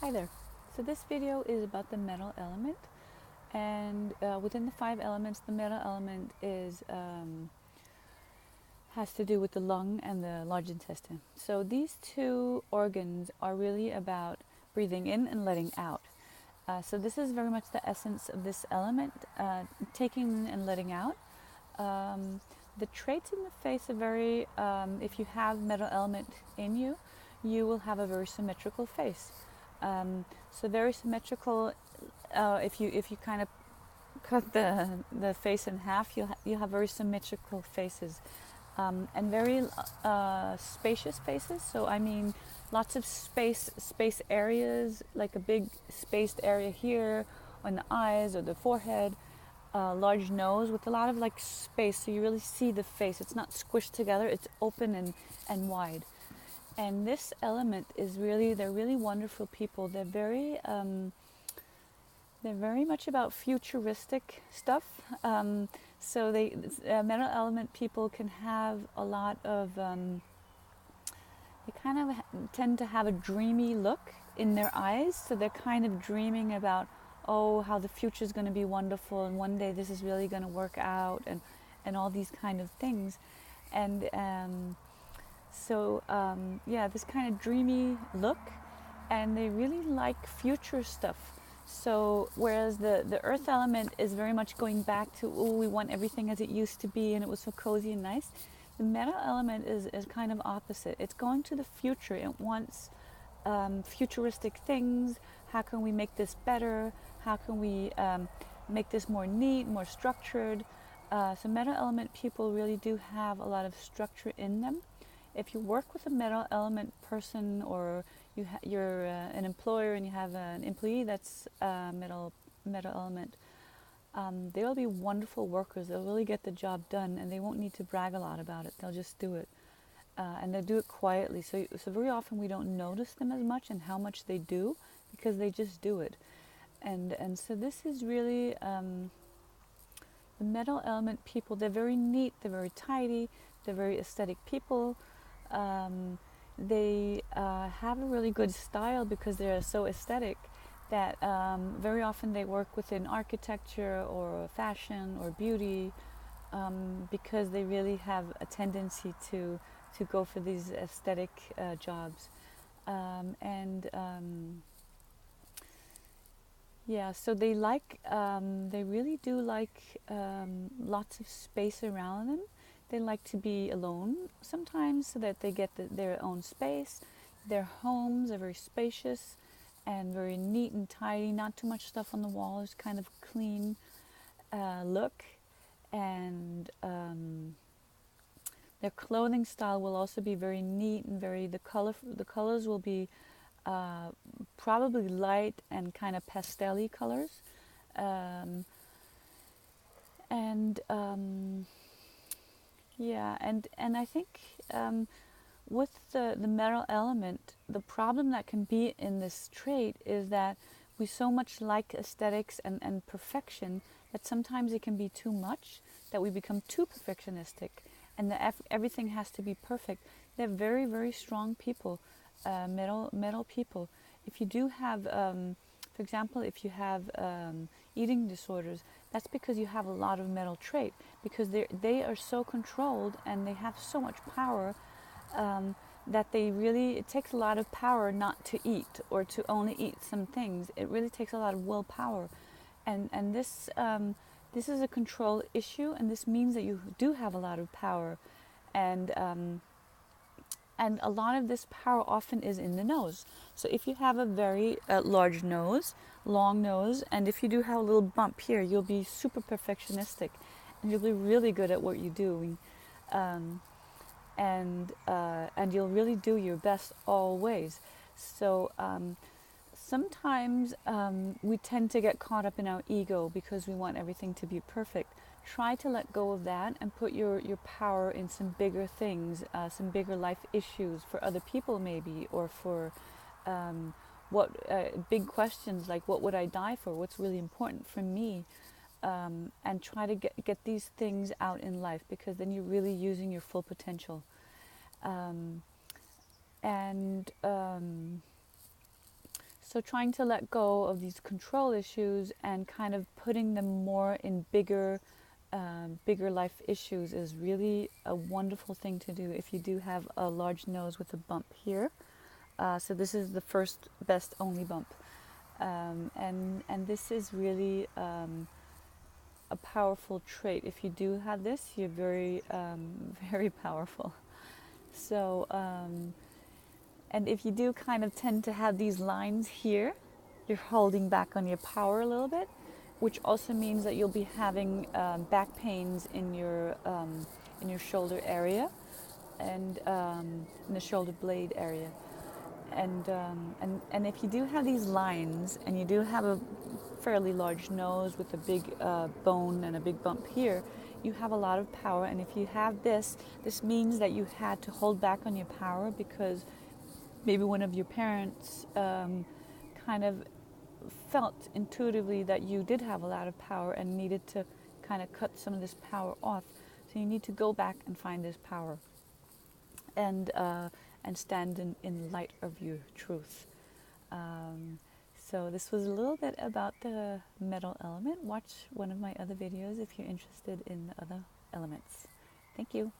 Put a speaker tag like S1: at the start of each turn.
S1: Hi there. So this video is about the metal element, and within the five elements, the metal element is has to do with the lung and the large intestine. So these two organs are really about breathing in and letting out. So this is very much the essence of this element, taking in and letting out. Um, the traits in the face are very, if you have metal element in you, you will have a very symmetrical face. So very symmetrical. If you kind of cut the face in half, you have very symmetrical faces, and very spacious faces. So I mean, lots of space areas, like a big spaced area here on the eyes or the forehead. Large nose with a lot of like space, so you really see the face. It's not squished together; it's open and wide. And this element is really, they're really wonderful people. They're very much about futuristic stuff. So metal element people can have a lot of, they kind of tend to have a dreamy look in their eyes. So they're kind of dreaming about, oh, how the future is going to be wonderful, and one day this is really going to work out, and all these kind of things. And yeah, this kind of dreamy look, and they really like future stuff. So whereas the earth element is very much going back to, oh, we want everything as it used to be and it was so cozy and nice, the metal element is kind of opposite. It's going to the future. It wants futuristic things. How can we make this better? How can we make this more neat, more structured? So metal element people really do have a lot of structure in them. If you work with a metal element person, or you're an employer and you have an employee that's metal element, they'll be wonderful workers. They'll really get the job done, and they won't need to brag a lot about it. They'll just do it, and they'll do it quietly. So very often we don't notice them as much and how much they do, because they just do it. And so this is really the metal element people. They're very neat. They're very tidy. They're very aesthetic people. They have a really good style because they're so aesthetic that very often they work within architecture or fashion or beauty, because they really have a tendency to go for these aesthetic jobs. And Yeah, so they really do like lots of space around them. They like to be alone sometimes so that they get their own space. Their homes are very spacious and very neat and tidy, not too much stuff on the walls, kind of clean look. And their clothing style will also be very neat and the colors will be uh, probably light and kind of pastel-y colors. Um, and Yeah, and I think with the metal element, the problem that can be in this trait is that we so much like aesthetics and perfection that sometimes it can be too much, that we become too perfectionistic, and that everything has to be perfect. They're very, very strong people, metal people. If you do have, for example, if you have eating disorders, that's because you have a lot of metal trait, because they are so controlled and they have so much power, that it takes a lot of power not to eat, or to only eat some things. It really takes a lot of willpower, and this is a control issue, and this means that you do have a lot of power, and and a lot of this power often is in the nose. So if you have a very large nose, long nose, and if you do have a little bump here, you'll be super perfectionistic, and you'll be really good at what you're doing, um, and you'll really do your best always. So sometimes we tend to get caught up in our ego because we want everything to be perfect. Try to let go of that and put your power in some bigger things, some bigger life issues for other people maybe, or for what big questions like, what would I die for? What's really important for me? And try to get these things out in life, because then you're really using your full potential. Um, and So trying to let go of these control issues and kind of putting them more in bigger life issues is really a wonderful thing to do if you do have a large nose with a bump here. So this is the first, best, only bump. And this is really a powerful trait. If you do have this, you're very, very powerful. So, and if you do kind of tend to have these lines here, you're holding back on your power a little bit, which also means that you'll be having back pains in your shoulder area and in the shoulder blade area. And if you do have these lines and you do have a fairly large nose with a big bone and a big bump here, you have a lot of power. And if you have this means that you had to hold back on your power because maybe one of your parents kind of felt intuitively that you did have a lot of power and needed to kind of cut some of this power off. So you need to go back and find this power and stand in light of your truth. So this was a little bit about the metal element. Watch one of my other videos if you're interested in the other elements. Thank you.